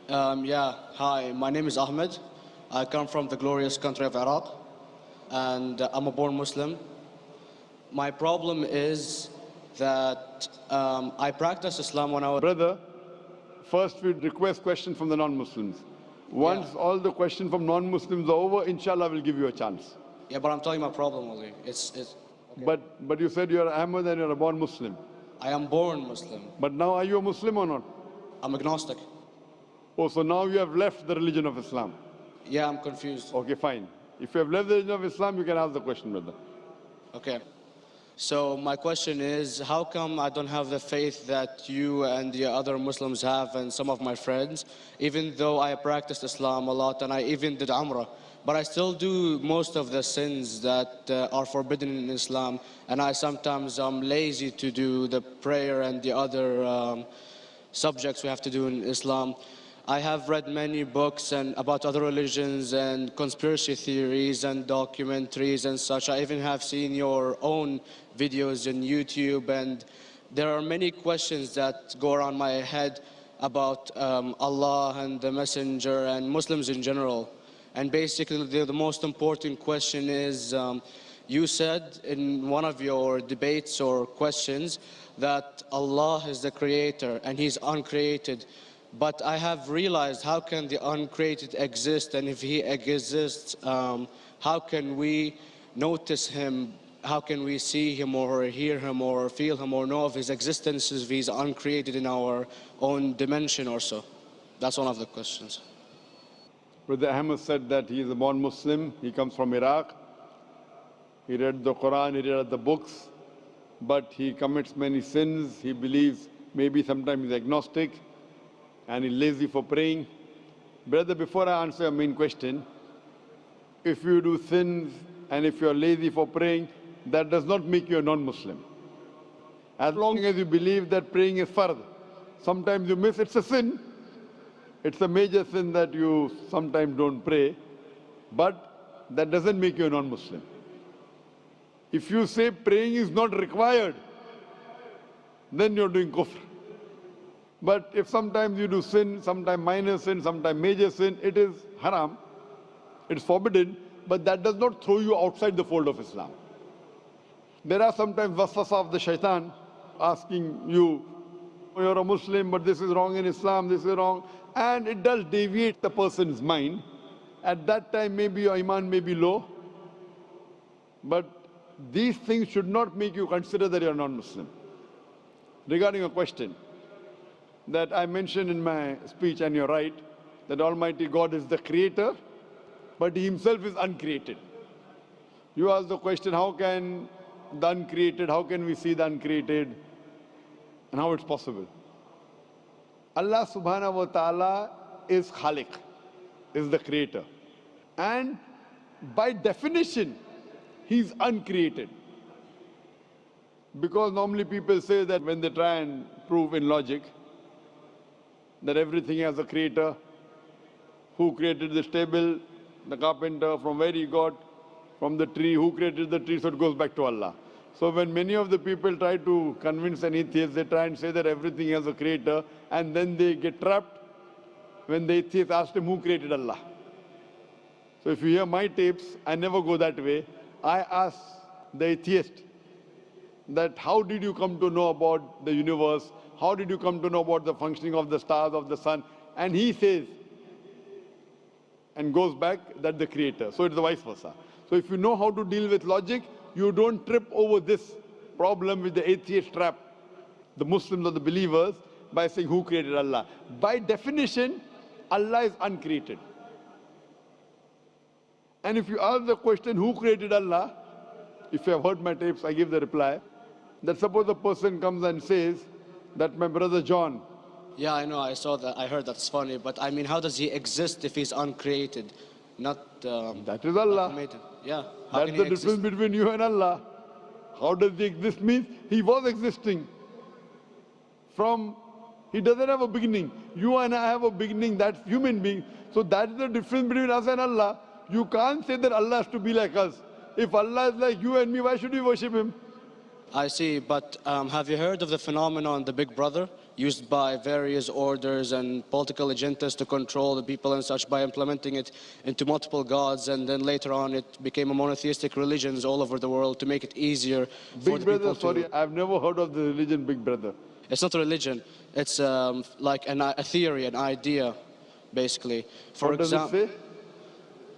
Yeah, hi, my name is Ahmed. I come from the glorious country of Iraq, and I'm a born Muslim. My problem is that I practiced Islam when I was. Brother, first we request questions from the non-Muslims. Once all the questions from non-Muslims are over, inshallah, we'll give you a chance. Yeah, but I'm telling you my problem only. It's. But you said you're Ahmed and you're a born Muslim. I am born Muslim. But now are you a Muslim or not? I'm agnostic. Oh, so now you have left the religion of Islam. Yeah, I'm confused. Okay, fine. If you have left the religion of Islam, you can ask the question, brother. Okay. So my question is, how come I don't have the faith that you and the other Muslims have and some of my friends, even though I practiced Islam a lot and I even did Umrah, but I still do most of the sins that are forbidden in Islam, and I sometimes am lazy to do the prayer and the other subjects we have to do in Islam. I have read many books and about other religions and conspiracy theories and documentaries and such. I even have seen your own videos on YouTube, and there are many questions that go around my head about Allah and the Messenger and Muslims in general. And basically the most important question is, you said in one of your debates or questions that Allah is the creator and He's uncreated. But I have realized, how can the uncreated exist? And if He exists, how can we notice Him? How can we see Him or hear Him or feel Him or know of His existence if He's uncreated in our own dimension or so? That's one of the questions. Brother Ahmed said that he is a born Muslim. He comes from Iraq. He read the Quran, he read the books, but he commits many sins. He believes maybe sometimes he's agnostic and he's lazy for praying. Brother, before I answer your main question, if you do sins and if you're lazy for praying, that does not make you a non-Muslim. As long as you believe that praying is fard, sometimes you miss, it's a sin. It's a major sin that you sometimes don't pray, but that doesn't make you a non-Muslim. If you say praying is not required, then you're doing kufr. But if sometimes you do sin, sometimes minor sin, sometimes major sin, it is haram, it's forbidden, but that does not throw you outside the fold of Islam. There are sometimes waswasa of the shaitan asking you, you're a Muslim, but this is wrong in Islam, this is wrong. And it does deviate the person's mind. At that time, maybe your iman may be low. But these things should not make you consider that you're non-Muslim. Regarding a question that I mentioned in my speech, and you're right, that Almighty God is the creator, but He Himself is uncreated. You ask the question, how can the uncreated, how can we see the uncreated, and how it's possible? Allah subhanahu wa ta'ala is Khaliq, is the creator. And by definition, He's uncreated. Because normally people say that when they try and prove in logic that everything has a creator, who created this table, the carpenter, from where he got, from the tree, who created the tree, so it goes back to Allah. So when many of the people try to convince an atheist, they try and say that everything has a creator, and then they get trapped when the atheist asks him who created Allah. So if you hear my tapes, I never go that way. I ask the atheist that how did you come to know about the universe? How did you come to know about the functioning of the stars, of the sun? And he says, and goes back, that the creator. So it's the vice versa. So if you know how to deal with logic, you don't trip over this problem with the atheist trap, the Muslims or the believers, by saying who created Allah. By definition, Allah is uncreated. And if you ask the question, who created Allah? If you have heard my tapes, I give the reply, that suppose a person comes and says that my brother John. Yeah, I know, I saw that, I heard that's funny, but I mean, how does he exist if he's uncreated? Not that is Allah. Yeah. That's the difference between you and Allah. How does he exist? Means he was existing. He doesn't have a beginning. You and I have a beginning, that's human being. So that's the difference between us and Allah. You can't say that Allah has to be like us. If Allah is like you and me, why should we worship Him? I see, but have you heard of the phenomenon, the Big Brother? used by various orders and political agendas to control the people and such by implementing it into multiple gods. And then later on it became a monotheistic religions all over the world to make it easier for Big the Brother, people sorry, to... I've never heard of the religion Big Brother. It's not a religion. It's like a theory, an idea, basically. For What does it say?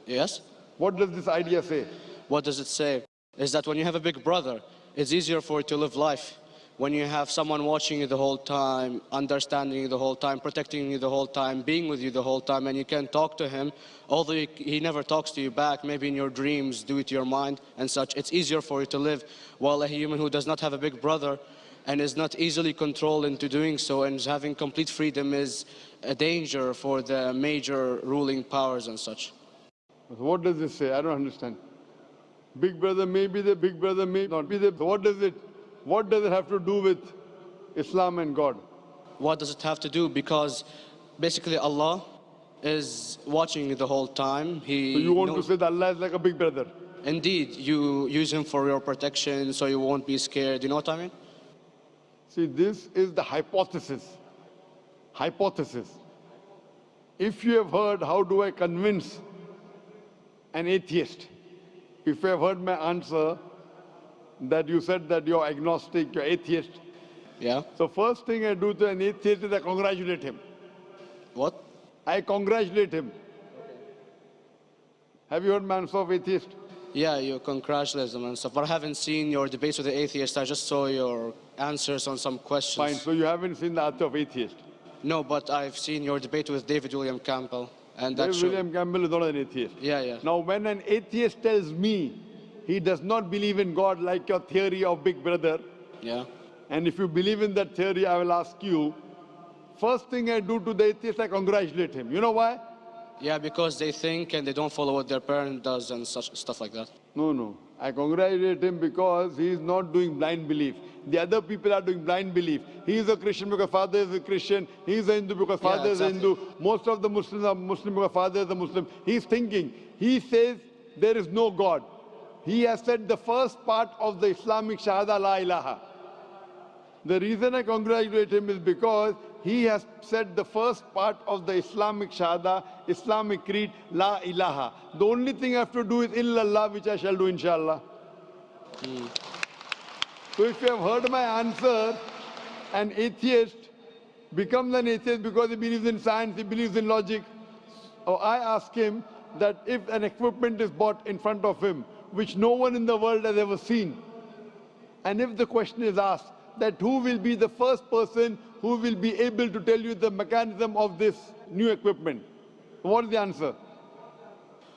Yes? What does this idea say? What does it say? Is that when you have a big brother, it's easier for you to live life. When you have someone watching you the whole time, understanding you the whole time, protecting you the whole time, being with you the whole time, and you can talk to him, although he never talks to you back, maybe in your dreams, due to your mind and such, it's easier for you to live. While a human who does not have a big brother and is not easily controlled into doing so and is having complete freedom is a danger for the major ruling powers and such. What does this say? I don't understand. Big Brother may be the Big Brother may not be the... What does it have to do with Islam and God? What does it have to do? Because basically Allah is watching you the whole time. So you want to say that Allah is like a big brother? Indeed, you use him for your protection so you won't be scared. You know what I mean? See, this is the hypothesis. Hypothesis. If you have heard, how do I convince an atheist? If you have heard my answer, that you said that you're agnostic, you're atheist. Yeah. So first thing I do to an atheist is I congratulate him. What? I congratulate him. Have you heard my answer of atheist? Yeah, you congratulate them and stuff. But I haven't seen your debates with the atheist. I just saw your answers on some questions. Fine, so you haven't seen the answer of atheist? No, but I've seen your debate with David William Campbell. And David William Campbell is not an atheist. Yeah, yeah. Now when an atheist tells me he does not believe in God like your theory of Big Brother, yeah, and if you believe in that theory, I will ask you, first thing I do to the atheist, I congratulate him. You know why? Yeah, because they think and they don't follow what their parent does and such stuff like that. No. I congratulate him because he is not doing blind belief. The other people are doing blind belief. He is a Christian because father is a Christian. He is a Hindu because father is a Hindu. Most of the Muslims are Muslim because father is a Muslim. He is thinking. He says there is no God. He has said the first part of the Islamic Shahada, La ilaha. The reason I congratulate him is because he has said the first part of the Islamic Shahada, Islamic Creed, La ilaha. The only thing I have to do is illallah, which I shall do inshallah. So if you have heard my answer, an atheist becomes an atheist because he believes in science, he believes in logic. Or I ask him that if an equipment is bought in front of him, which no one in the world has ever seen, and if the question is asked that who will be the first person who will be able to tell you the mechanism of this new equipment, what is the answer?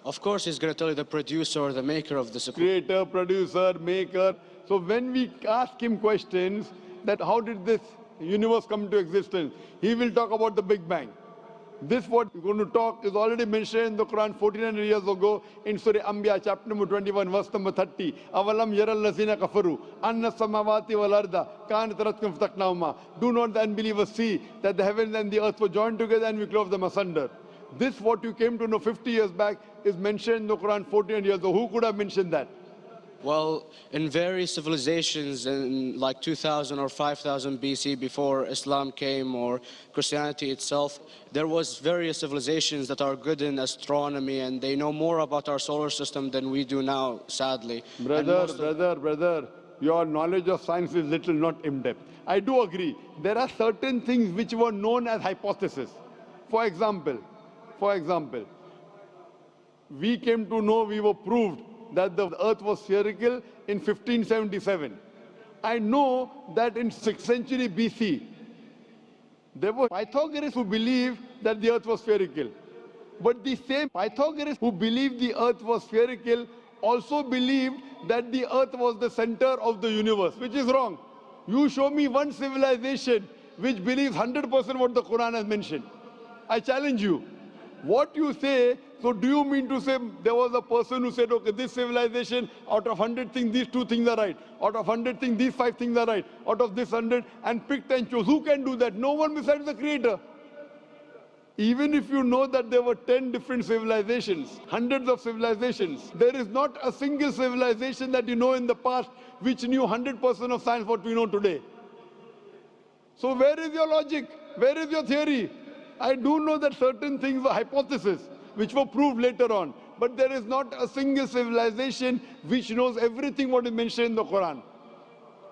Of course, he's going to tell you the producer or the maker of this equipment. Creator, producer, maker. So when we ask him questions that how did this universe come into existence, he will talk about the Big Bang. This what we're going to talk is already mentioned in the Quran 1400 years ago in Surah Anbiya chapter number 21 verse number 30. Avalam yaral lazina kafaru anna samawati wal arda kanat ratkum fataknahuma. Do not the unbelievers see that the heavens and the earth were joined together and we clove them asunder. This what you came to know 50 years back is mentioned in the Quran 1400 years ago. Who could have mentioned that? Well, in various civilizations in like 2000 or 5000 BC before Islam came or Christianity itself, there was various civilizations that are good in astronomy and they know more about our solar system than we do now, sadly. Brother, your knowledge of science is little, not in-depth. I do agree. There are certain things which were known as hypotheses. For example, we came to know, we were proved that the earth was spherical in 1577. I know that in 6th century BC, there were Pythagoreans who believed that the earth was spherical. But the same Pythagoreans who believed the earth was spherical also believed that the earth was the center of the universe, which is wrong. You show me one civilization which believes 100% what the Quran has mentioned. I challenge you. What you say, so do you mean to say there was a person who said, okay, this civilization, out of 100 things, these 2 things are right. Out of 100 things, these 5 things are right. Out of this 100, and picked and chose. Who can do that? No one besides the Creator. Even if you know that there were 10 different civilizations, hundreds of civilizations, there is not a single civilization that you know in the past which knew 100% of science what we know today. So where is your logic? Where is your theory? I do know that certain things were hypotheses, which were proved later on. But there is not a single civilization which knows everything what is mentioned in the Quran.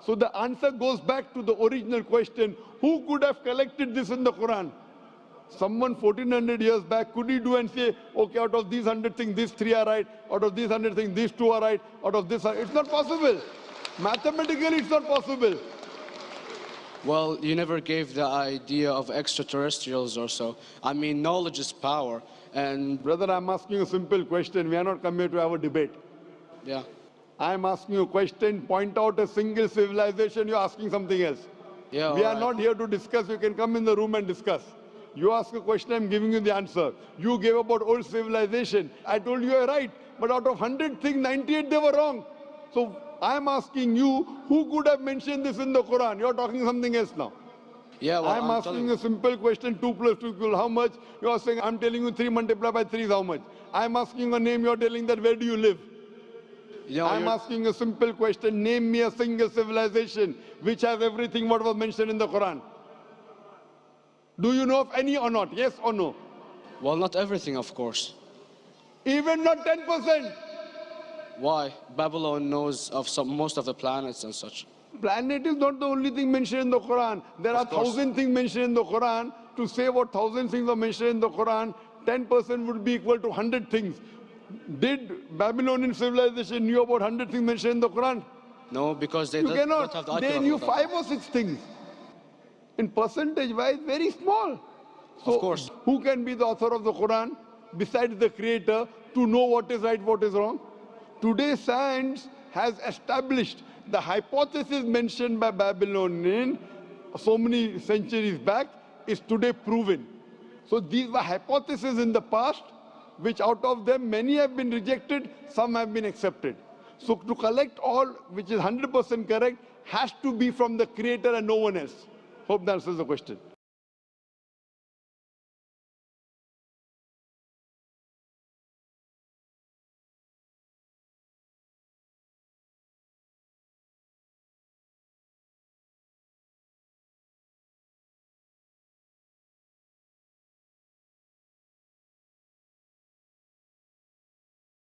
So the answer goes back to the original question, who could have collected this in the Quran? Someone 1400 years back, could he do and say, okay, out of these 100 things, these 3 are right, out of these 100 things, these 2 are right, out of this, it's not possible. Mathematically, it's not possible. Well, you never gave the idea of extraterrestrials or so. I mean, knowledge is power. And Brother, I'm asking you a simple question. We are not come here to have a debate. yeah. I'm asking you a question. Point out a single civilization. You're asking something else. Yeah, We are alright. not here to discuss. You can come in the room and discuss. You ask a question, I'm giving you the answer. You gave about old civilization. I told you you're right. But out of 100 things, 98 they were wrong. So I'm asking you, who could have mentioned this in the Quran? You're talking something else now. Yeah, well, I'm asking a simple question, 2 plus 2 equal how much? You are saying, I'm telling you 3 multiplied by 3 is how much? I'm asking a name, you're telling that where do you live? I'm asking a simple question, name me a single civilization which has everything what was mentioned in the Quran. Do you know of any or not? Yes or no? Well, not everything, of course. Even not 10%. Why? Babylon knows of most of the planets and such. Planet is not the only thing mentioned in the Quran. There are 1,000 things mentioned in the Quran. To say what 1,000 things are mentioned in the Quran, 10% would be equal to 100 things. Did Babylonian civilization knew about 100 things mentioned in the Quran? No, because they You don't cannot. have the They IQ knew of that. 5 or 6 things. In percentage wise, very small. So Of course. who can be the author of the Quran besides the creator to know what is right, what is wrong? Today science has established the hypothesis mentioned by Babylonian so many centuries back is today proven. So these were hypotheses in the past, which out of them many have been rejected, some have been accepted. So to collect all which is 100% correct has to be from the creator and no one else. Hope that answers the question.